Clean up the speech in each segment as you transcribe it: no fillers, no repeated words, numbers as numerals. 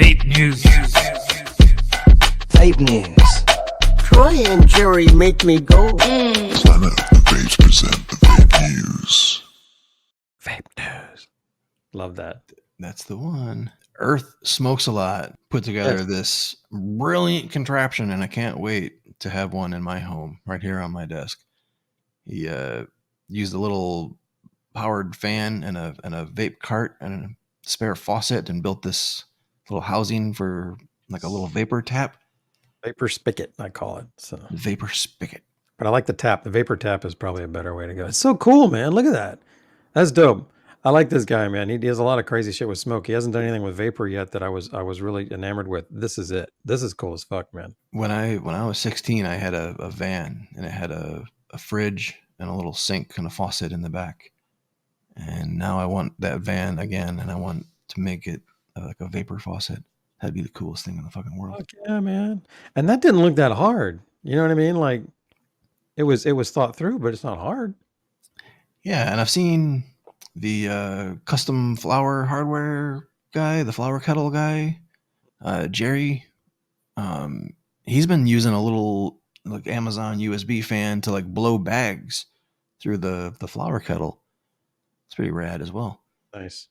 Vape news. Vape news. Troy and Jerry make me go. Planet of the Vapes present the Vape News. Vape news. Love that. That's the one. Earth Smokes a Lot put together this brilliant contraption, and I can't wait to have one in my home right here on my desk. He used a little powered fan and a vape cart and a spare faucet and built this little housing for like a little vapor tap. Vapor spigot, I call it. So Vapor spigot. but I like the tap. The vapor tap is probably a better way to go. It's so cool, man. Look at that. That's dope. I like this guy, man. He does a lot of crazy shit with smoke. He hasn't done anything with vapor yet that I was really enamored with. This is it. This is cool as fuck, man. When I was 16, I had a van, and it had a fridge and a little sink and a faucet in the back. And now I want that van again, and I want to make it like a vapor faucet. That'd be the coolest thing in the fucking world. Fuck yeah, man. And that didn't look that hard. You know what I mean? Like it was thought through, but it's not hard. Yeah, and I've seen the custom flower hardware guy, the flower kettle guy, Jerry. He's been using a little like Amazon USB fan to like blow bags through the flower kettle. It's pretty rad as well. Nice.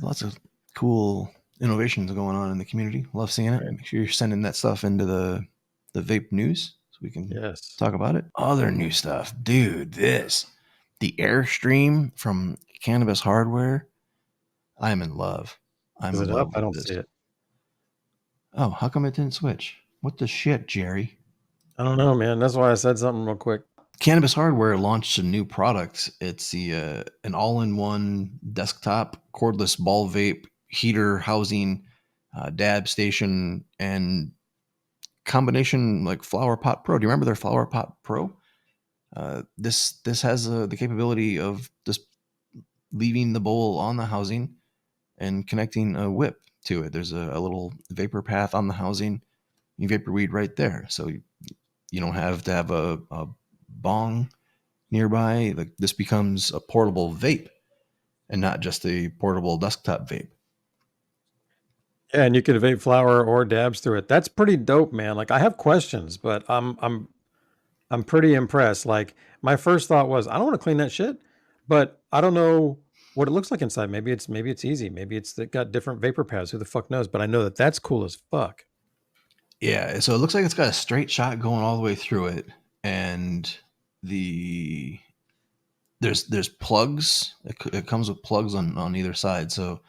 Lots of cool innovations going on in the community. Love seeing it. Make sure you're sending that stuff into the vape news so we can talk about it. Other new stuff, dude. The Airstream from Cannabis Hardware. I'm in love. Is it up? I don't see it. Oh, how come it didn't switch? What the shit, Jerry? I don't know, man. That's why I said something real quick. Cannabis Hardware launched a new product. It's an all-in-one desktop cordless ball vape heater housing, dab station, and combination like Flower Pot Pro. Do you remember their Flower Pot Pro? This has the capability of just leaving the bowl on the housing and connecting a whip to it. There's a little vapor path on the housing. You vapor weed right there, so you don't have to have a bong nearby. Like this becomes a portable vape and not just a portable desktop vape. Yeah, and you can vape flower or dabs through it. That's pretty dope, man. Like I have questions, but I'm pretty impressed. Like my first thought was, I don't want to clean that shit, but I don't know what it looks like inside. Maybe it's easy. Maybe it's got different vapor paths. Who the fuck knows? But I know that that's cool as fuck. Yeah, so it looks like it's got a straight shot going all the way through it, and there's plugs. It comes with plugs on either side, so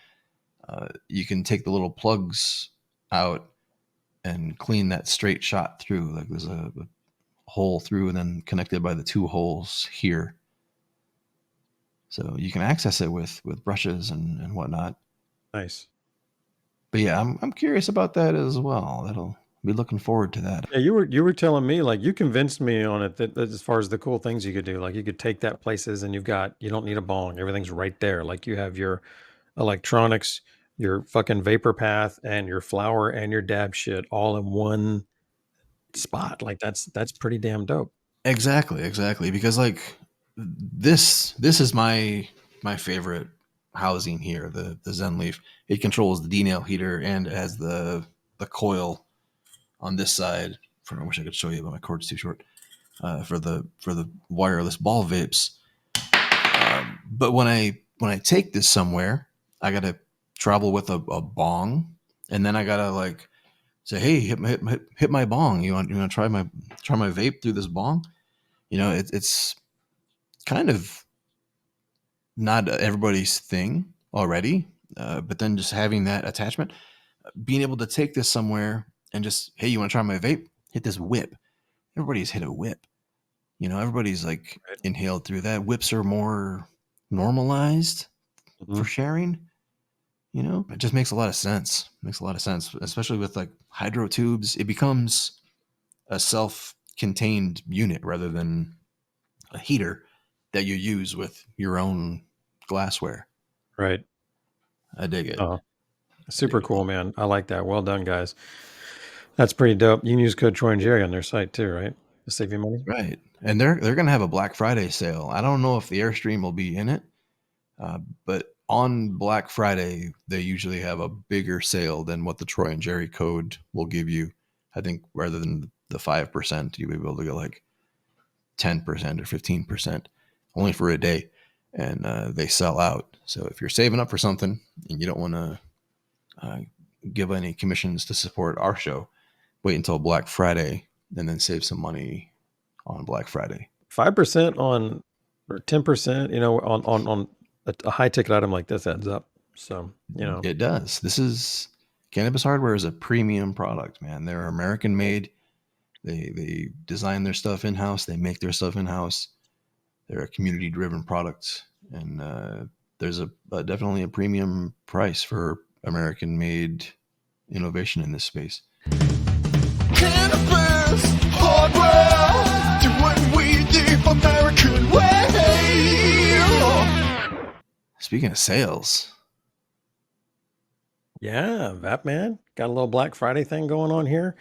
you can take the little plugs out and clean that straight shot through. Like there's a hole through and then connected by the two holes here. So you can access it with brushes and whatnot. Nice. But yeah, I'm curious about that as well. That'll be looking forward to that. Yeah, you were telling me, like, you convinced me on it that as far as the cool things you could do, like you could take that places and you don't need a bong. Everything's right there. Like you have your electronics, your fucking vapor path, and your flower and your dab shit all in one spot. Like that's pretty damn dope. Exactly. Because like this is my favorite housing here, the Zen Leaf. It controls the D-nail heater and it has the coil on this side. I wish I could show you, but my cord's too short. For the wireless ball vapes. But when I take this somewhere, I gotta travel with a bong, and then I gotta like say, hey, hit my bong. You want to try my vape through this bong? You know, it's kind of not everybody's thing already. But then just having that attachment, being able to take this somewhere and just, hey, you want to try my vape? Hit this whip. Everybody's hit a whip. You know, everybody's like inhaled through that. Whips are more normalized for sharing. You know, it just makes a lot of sense. Especially with like hydro tubes. It becomes a self-contained unit rather than a heater that you use with your own glassware. Right. I dig it. Oh, super cool, man. I like that. Well done, guys. That's pretty dope. You can use code Troy and Jerry on their site too, right? To save you money. Right. And they're going to have a Black Friday sale. I don't know if the Airstream will be in it, but on Black Friday, they usually have a bigger sale than what the Troy and Jerry code will give you. I think rather than the 5%, you'll be able to go like 10% or 15% only for a day. And they sell out. So if you're saving up for something and you don't want to give any commissions to support our show, wait until Black Friday and then save some money on Black Friday. 5% on or 10%, on a high ticket item like this adds up. So, It does. This is Cannabis Hardware is a premium product, man. They're American made. They design their stuff in house. They make their stuff in house. They're a community driven product, and there's definitely a premium price for American made innovation in this space. Cannabis hardware, doing we the American way. Speaking of sales, yeah, Vapman got a little Black Friday thing going on here.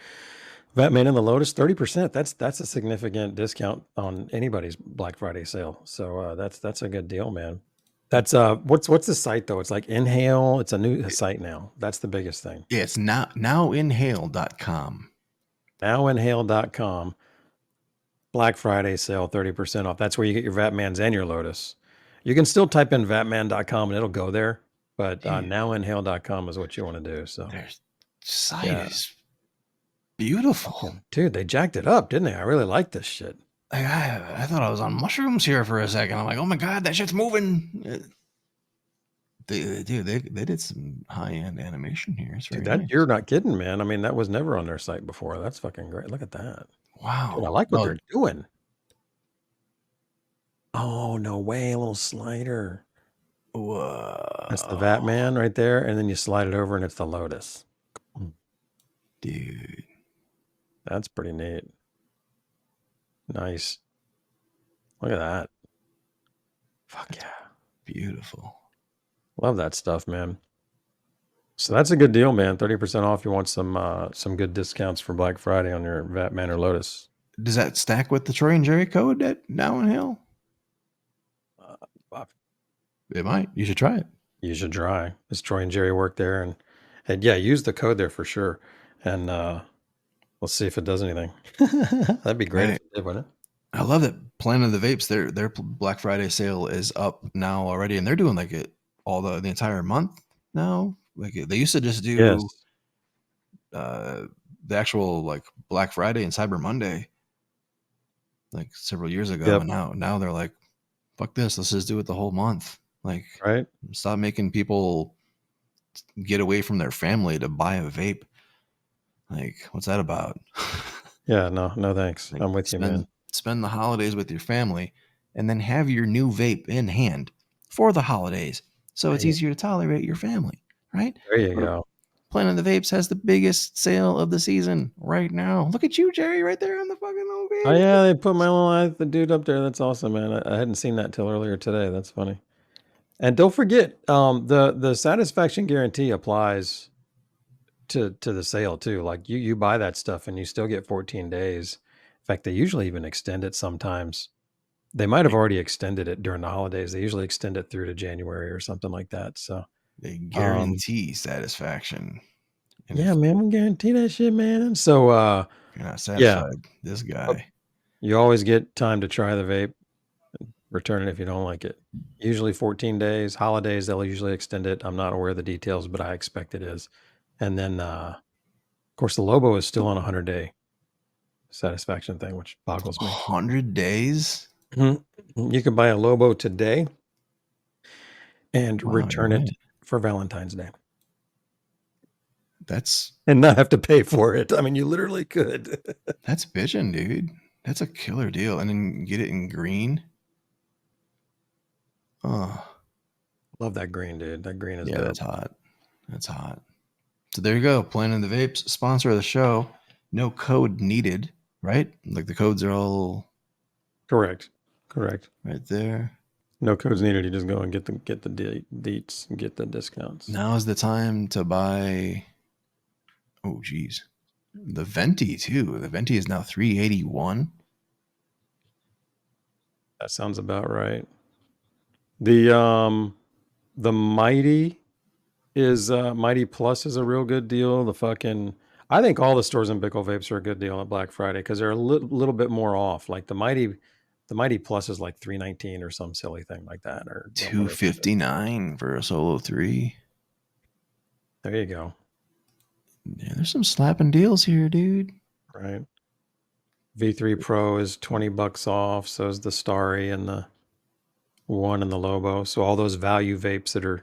Vapman and the Lotus, 30%. That's a significant discount on anybody's Black Friday sale. So that's a good deal, man. That's what's the site though? It's like Inhale. It's a new site now. That's the biggest thing. yeah, it's nowinhale.com. Nowinhale.com. Black Friday sale, 30% off. That's where you get your Vapmans and your Lotus. You can still type in vapman.com and it'll go there, but nowinhale.com is what you want to do. So their site is beautiful. Dude, they jacked it up, didn't they? I really like this shit. Like, I thought I was on mushrooms here for a second. I'm like, oh my god, that shit's moving. They did some high end animation here. It's very nice. You're not kidding, man. I mean, that was never on their site before. That's fucking great. Look at that. Wow. Dude, I like what they're doing. Oh, no way. A little slider. Whoa. That's the Vapman right there. And then you slide it over and it's the Lotus. Dude. That's pretty neat. Nice. Look at that. Fuck yeah. Beautiful. Love that stuff, man. So that's a good deal, man. 30% off. You want some good discounts for Black Friday on your Vapman or Lotus. Does that stack with the Troy and Jerry code at Now in Hale? It might. You should try it. You should try. It's Troy and Jerry work there, and yeah, use the code there for sure. And let's see if it does anything. That'd be great if it did, wouldn't it? I love that Planet of the Vapes. Their Black Friday sale is up now already, and they're doing like it all the entire month now. Like they used to just do the actual like Black Friday and Cyber Monday like several years ago. Yep. And now they're like, fuck this, let's just do it the whole month. Like, right? Stop making people get away from their family to buy a vape. Like, what's that about? Yeah, no thanks. Like, I'm with you, man. Spend the holidays with your family and then have your new vape in hand for the holidays. So it's easier to tolerate your family, right? There you go. Planet of the Vapes has the biggest sale of the season right now. Look at you, Jerry, right there on the fucking little vape. Oh yeah, they put my little the dude up there. That's awesome, man. I hadn't seen that till earlier today. That's funny. And don't forget, the satisfaction guarantee applies to the sale too. Like you buy that stuff and you still get 14 days. In fact, they usually even extend it sometimes. They might have already extended it during the holidays. They usually extend it through to January or something like that. So they guarantee satisfaction. And yeah, man, we guarantee that shit, man. So if you're not satisfied, this guy. You always get time to try the vape. Return it if you don't like it. Usually 14 days. Holidays, they'll usually extend it. I'm not aware of the details, but I expect it is. And then, of course, the Lobo is still on a 100-day satisfaction thing, which boggles me. 100 days? Mm-hmm. You can buy a Lobo today and return it for Valentine's Day. And not have to pay for it. I mean, you literally could. That's bitching, dude. That's a killer deal. And then get it in green. Oh, love that green, dude. That green is dope. That's hot. That's hot. So there you go. Planet of the Vapes, sponsor of the show. No code needed, right? Like the codes are all correct. Right there. No codes needed. You just go and get the deets and get the discounts. Now is the time to buy. Oh, geez. The Venti too. The Venti is now $381. That sounds about right. The The Mighty is Mighty Plus is a real good deal. I think all the stores in Bickle Vapes are a good deal on Black Friday because they're a little bit more off. Like the Mighty Plus is like $3.19 or some silly thing like that, or whatever. $259 for a Solo 3. There you go. Yeah, there's some slapping deals here, dude. Right. V3 Pro is $20 off. So is the Starry and the One and the Lobo. So all those value vapes that are,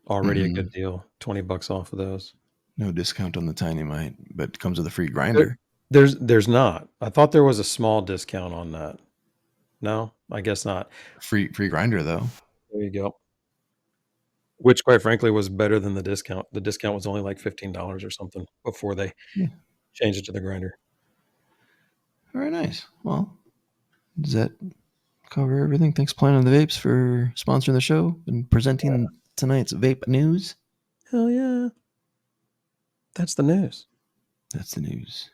already a good deal, $20 off of those. No discount on the Tiny Mite, but it comes with a free grinder. There's not. I thought there was a small discount on that. No, I guess not. Free grinder though. There you go. Which, quite frankly, was better than the discount. The discount was only like $15 or something before they changed it to the grinder. Very nice. Well, does that cover everything? Thanks, Planet of the Vapes, for sponsoring the show and presenting tonight's vape news. Hell yeah. That's the news. That's the news.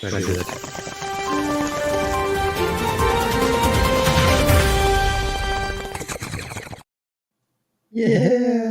Ready to do it. Yeah.